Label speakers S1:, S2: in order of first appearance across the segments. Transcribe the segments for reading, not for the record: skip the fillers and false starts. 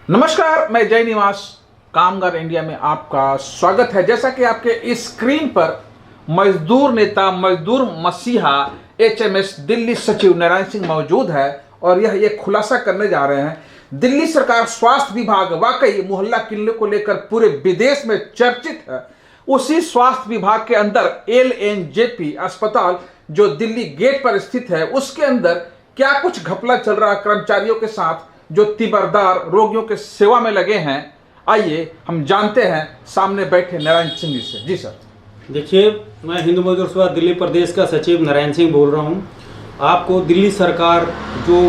S1: नमस्कार, मैं जय निवास कामगार इंडिया में आपका स्वागत है। जैसा कि आपके इस स्क्रीन पर मजदूर नेता, मजदूर मसीहा एचएमएस दिल्ली सचिव नारायण सिंह मौजूद है और यह एक खुलासा करने जा रहे हैं। दिल्ली सरकार स्वास्थ्य विभाग वाकई मोहल्ला क्लिनिक को लेकर पूरे विदेश में चर्चित है। उसी स्वास्थ्य विभाग के अंदर LNJP अस्पताल जो दिल्ली गेट पर स्थित है, उसके अंदर क्या कुछ घपला चल रहा है कर्मचारियों के साथ जो तीव्रदार रोगियों के सेवा में लगे हैं। आइए हम जानते हैं सामने बैठे नारायण सिंह जी से। जी सर।
S2: देखिए, मैं हिंदू मजदूर सभा दिल्ली प्रदेश का सचिव नारायण सिंह बोल रहा हूँ। आपको दिल्ली सरकार जो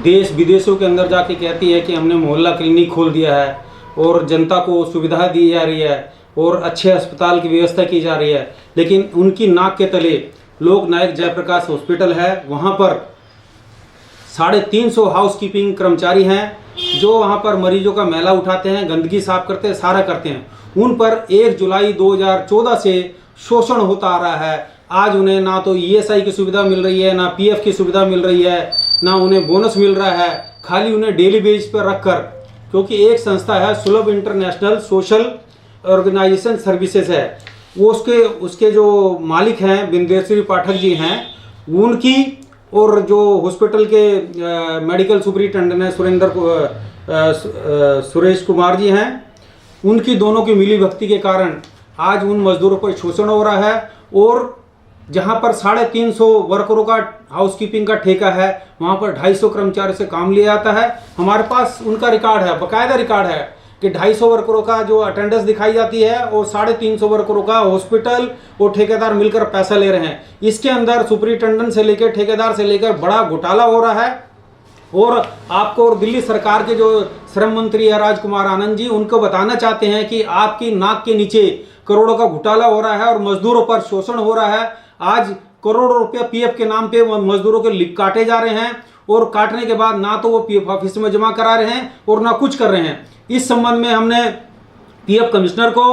S2: देश विदेशों के अंदर जाके कहती है कि हमने मोहल्ला क्लिनिक खोल दिया है और जनता को सुविधा दी जा रही है और अच्छे अस्पताल की व्यवस्था की जा रही है, लेकिन उनकी नाक के तले लोक नायक जयप्रकाश हॉस्पिटल है। वहाँ पर 350 हाउसकीपिंग कर्मचारी हैं जो वहाँ पर मरीजों का मैला उठाते हैं, गंदगी साफ करते हैं, सारा करते हैं। उन पर 1 जुलाई 2014 से शोषण होता आ रहा है। आज उन्हें ना तो ESI की सुविधा मिल रही है, ना PF की सुविधा मिल रही है, ना उन्हें बोनस मिल रहा है। खाली उन्हें डेली बेस पर रखकर, क्योंकि एक संस्था है सुलभ इंटरनेशनल सोशल ऑर्गेनाइजेशन सर्विसेज है, वो उसके जो मालिक हैं बिंदेश्वरी पाठक जी हैं, उनकी और जो हॉस्पिटल के मेडिकल सुपरिटेंडेंट हैं सुरेश कुमार जी हैं, उनकी दोनों की मिली भक्ति के कारण आज उन मजदूरों पर शोषण हो रहा है। और जहां पर 350 वर्करों का हाउसकीपिंग का ठेका है, वहां पर 250 कर्मचारी से काम लिया जाता है। हमारे पास उनका रिकॉर्ड है, बाकायदा रिकॉर्ड है कि 250 वर्करों का जो अटेंडेंस दिखाई जाती है और 350 वर्करों का हॉस्पिटल और ठेकेदार मिलकर पैसा ले रहे हैं। इसके अंदर सुपरिटेंडेंट से लेकर ठेकेदार से लेकर बड़ा घोटाला हो रहा है। और आपको और दिल्ली सरकार के जो श्रम मंत्री है राजकुमार आनंद जी, उनको बताना चाहते हैं कि आपकी नाक के नीचे करोड़ों का घोटाला हो रहा है और मजदूरों पर शोषण हो रहा है। आज करोड़ों रुपया PF के नाम पे मजदूरों के लिप काटे जा रहे हैं और काटने के बाद ना तो वो PF ऑफिस में जमा करा रहे हैं और ना कुछ कर रहे हैं। इस संबंध में हमने PF कमिश्नर को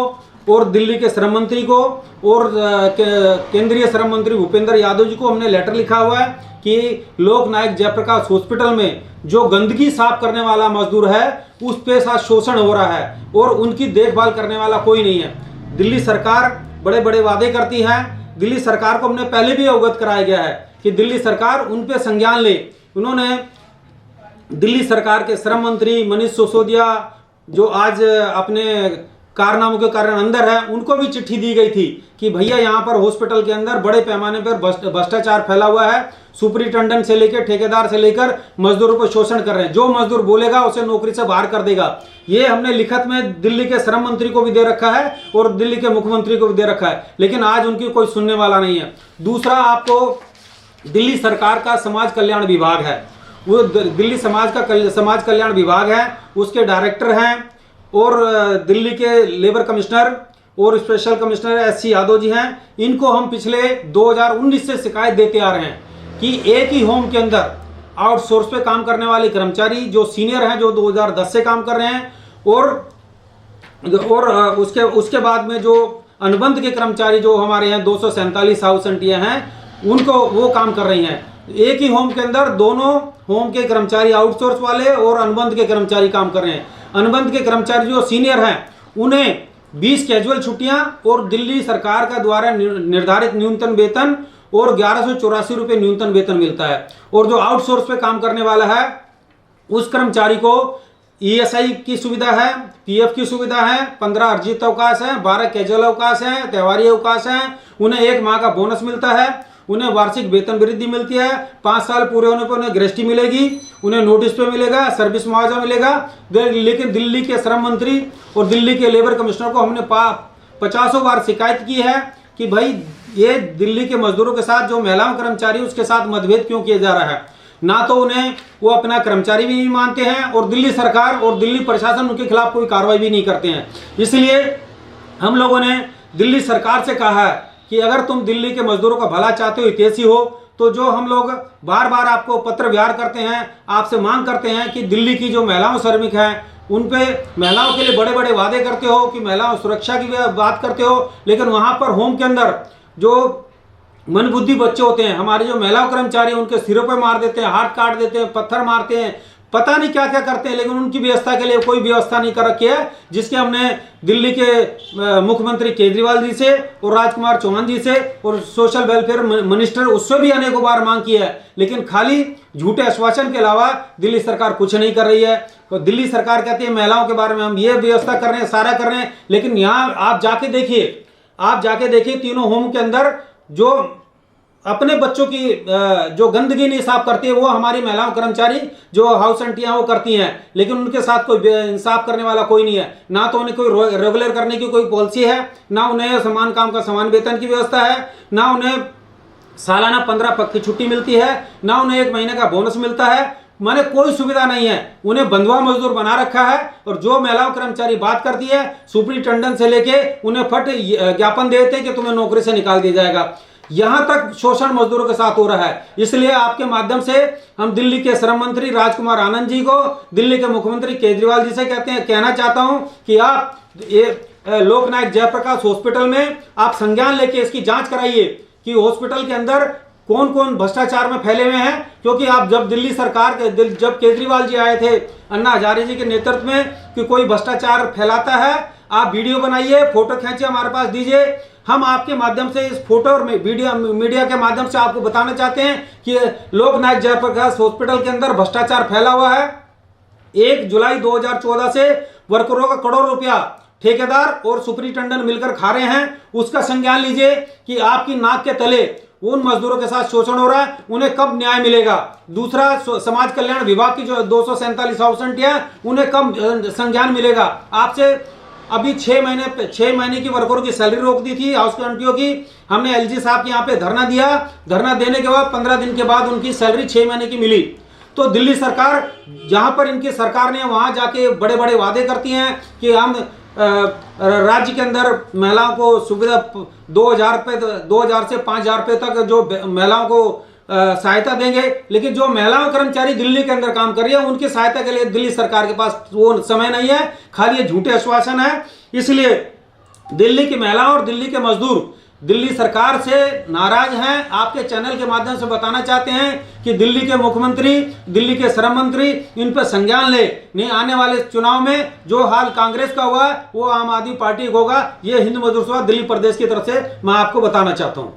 S2: और दिल्ली के श्रम मंत्री को और केंद्रीय श्रम मंत्री भूपेंद्र यादव जी को हमने लेटर लिखा हुआ है कि लोक नायक जयप्रकाश हॉस्पिटल में जो गंदगी साफ करने वाला मजदूर है उस पे साथ शोषण हो रहा है और उनकी देखभाल करने वाला कोई नहीं है। दिल्ली सरकार बड़े बड़े वादे करती है। दिल्ली सरकार को हमने पहले भी अवगत कराया गया है कि दिल्ली सरकार उन पे संज्ञान ले। उन्होंने दिल्ली सरकार के श्रम मंत्री मनीष सिसोदिया जो आज अपने कारनामों के कारण अंदर है, उनको भी चिट्ठी दी गई थी कि भैया यहाँ पर हॉस्पिटल के अंदर बड़े पैमाने पर भ्रष्टाचार फैला हुआ है। सुपरिटेंडेंट से लेकर ठेकेदार से लेकर मजदूरों पर शोषण कर रहे हैं। जो मजदूर बोलेगा उसे नौकरी से बाहर कर देगा। ये हमने लिखित में दिल्ली के श्रम मंत्री को भी दे रखा है और दिल्ली के मुख्यमंत्री को भी दे रखा है, लेकिन आज उनकी कोई सुनने वाला नहीं है। दूसरा, आपको दिल्ली सरकार का समाज कल्याण विभाग है, वो दिल्ली समाज कल्याण विभाग है, उसके डायरेक्टर हैं और दिल्ली के लेबर कमिश्नर और special commissioner SC Yadav ji हैं। इनको हम पिछले 2019 से शिकायत देते आ रहे हैं कि एक ही होम के अंदर आउटसोर्स पे काम करने वाले कर्मचारी जो सीनियर हैं, जो 2010 से काम कर रहे हैं, और उसके बाद में जो अनुबंध के कर्मचारी जो हमारे यहाँ 247 हाउस आंटियाँ हैं, उनको वो काम कर रही हैं। एक ही होम के अंदर दोनों होम के कर्मचारी आउटसोर्स वाले और अनुबंध के कर्मचारी काम कर रहे हैं। अनुबंध के कर्मचारी जो सीनियर हैं उन्हें 20 कैजुअल छुट्टियां और दिल्ली सरकार का द्वारा निर्धारित न्यूनतम वेतन और 1184 रुपये न्यूनतम वेतन मिलता है। और जो आउटसोर्स पे काम करने वाला है उस कर्मचारी को ESI की सुविधा है, PF की सुविधा है, 15 अर्जित अवकाश है, 12 कैजुअल अवकाश है, त्योहारी अवकाश है, उन्हें 1 माह का बोनस मिलता है, उन्हें वार्षिक वेतन वृद्धि मिलती है, 5 साल पूरे होने पर उन्हें ग्रेच्युटी मिलेगी, उन्हें नोटिस पे मिलेगा, सर्विस मुआवजा मिलेगा। लेकिन दिल्ली के श्रम मंत्री और दिल्ली के लेबर कमिश्नर को हमने 50 बार शिकायत की है कि भाई ये दिल्ली के मजदूरों के साथ जो महिलाओं कर्मचारी उसके साथ मतभेद क्यों किया जा रहा है। ना तो उन्हें वो अपना कर्मचारी भी नहीं मानते हैं और दिल्ली सरकार और दिल्ली प्रशासन उनके खिलाफ कोई कार्रवाई भी नहीं करते हैं। इसलिए हम लोगों ने दिल्ली सरकार से कहा है कि अगर तुम दिल्ली के मजदूरों का भला चाहते हो, हितैषी हो, तो जो हम लोग बार बार आपको पत्र व्यवहार करते हैं, आपसे मांग करते हैं कि दिल्ली की जो महिलाओं श्रमिक हैं उन पे महिलाओं के लिए बड़े बड़े वादे करते हो कि महिलाओं सुरक्षा की बात करते हो, लेकिन वहां पर होम के अंदर जो मनबुद्धि बच्चे होते हैं, हमारे जो महिला कर्मचारी उनके सिरों पे मार देते हैं, हाथ काट देते हैं, पत्थर मारते हैं, पता नहीं क्या क्या करते हैं, लेकिन उनकी व्यवस्था के लिए कोई व्यवस्था नहीं कर रखी है, जिसके हमने दिल्ली के मुख्यमंत्री केजरीवाल जी से और राजकुमार चौहान जी से और सोशल वेलफेयर मिनिस्टर उससे भी अनेकों बार मांग की है, लेकिन खाली झूठे आश्वासन के अलावा दिल्ली सरकार कुछ नहीं कर रही है। तो दिल्ली सरकार कहती है महिलाओं के बारे में हम ये व्यवस्था कर रहे हैं, सारा कर रहे हैं, लेकिन यहाँ आप जाके देखिए तीनों होम के अंदर जो अपने बच्चों की जो गंदगी नहीं साफ करती है वो हमारी महिलाओं कर्मचारी जो हाउस आंटियां वो करती हैं, लेकिन उनके साथ कोई इंसाफ करने वाला कोई नहीं है। ना तो उन्हें कोई रेगुलर करने की कोई पॉलिसी है, ना उन्हें समान काम का समान वेतन की व्यवस्था है, ना उन्हें सालाना 15 पक्की छुट्टी मिलती है, ना उन्हें 1 महीने का बोनस मिलता है। माने कोई सुविधा नहीं है, उन्हें बंधुआ मजदूर बना रखा है। और जो महिलाओं कर्मचारी बात करती है सुपरिटेंडेंट से लेके उन्हें फट ज्ञापन देते हैं कि तुम्हें नौकरी से निकाल दिया जाएगा। यहां तक शोषण मजदूरों के साथ हो रहा है। इसलिए आपके माध्यम से हम दिल्ली के श्रम मंत्री राजकुमार आनंद जी को, दिल्ली के मुख्यमंत्री केजरीवाल जी से कहना चाहता हूं कि आप ये लोकनायक जयप्रकाश हॉस्पिटल में आप संज्ञान लेके इसकी जांच कराइए कि हॉस्पिटल के अंदर कौन कौन भ्रष्टाचार में फैले हुए हैं। क्योंकि आप जब दिल्ली सरकार के जब केजरीवाल जी आए थे अन्ना हजारे जी के नेतृत्व में कि कोई भ्रष्टाचार फैलाता है, आप वीडियो बनाइए, फोटो खींचिए, हमारे पास दीजिए। हम आपके माध्यम से इस फोटो और मीडिया के माध्यम से आपको बताना चाहते हैं कि लोकनायक जयप्रकाश हॉस्पिटल के अंदर भ्रष्टाचार फैला हुआ है। 1 जुलाई 2014 से वर्करों का करोड़ों रुपया ठेकेदार और सुपरिटेंडेंट मिलकर खा रहे हैं। उसका संज्ञान लीजिए कि आपकी नाक के तले उन मजदूरों के साथ शोषण हो रहा है, उन्हें कब न्याय मिलेगा। दूसरा, समाज कल्याण विभाग की जो 247 हाउस आंटियां उन्हें कब संज्ञान मिलेगा। आपसे अभी 6 महीने की वर्करों की सैलरी रोक दी थी हाउस आंटियों की। हमने एलजी साहब के यहाँ पे धरना दिया, धरना देने के बाद 15 दिन के बाद उनकी सैलरी 6 महीने की मिली। तो दिल्ली सरकार, जहां पर इनकी सरकार ने वहां जाके बड़े बड़े वादे करती हैं कि हम राज्य के अंदर महिलाओं को सुविधा 2000 से 5000 रुपये तक जो महिलाओं को सहायता देंगे, लेकिन जो महिलाओं कर्मचारी दिल्ली के अंदर काम कर रही है उनकी सहायता के लिए दिल्ली सरकार के पास वो समय नहीं है, खाली ये झूठे आश्वासन है। इसलिए दिल्ली की महिलाओं और दिल्ली के मजदूर दिल्ली सरकार से नाराज हैं। आपके चैनल के माध्यम से बताना चाहते हैं कि दिल्ली के मुख्यमंत्री, दिल्ली के श्रम मंत्री इन पर संज्ञान ले। नहीं, आने वाले चुनाव में जो हाल कांग्रेस का हुआ वो आम आदमी पार्टी होगा। ये हिंद मजदूर सभा दिल्ली प्रदेश की तरफ से मैं आपको बताना चाहता हूं।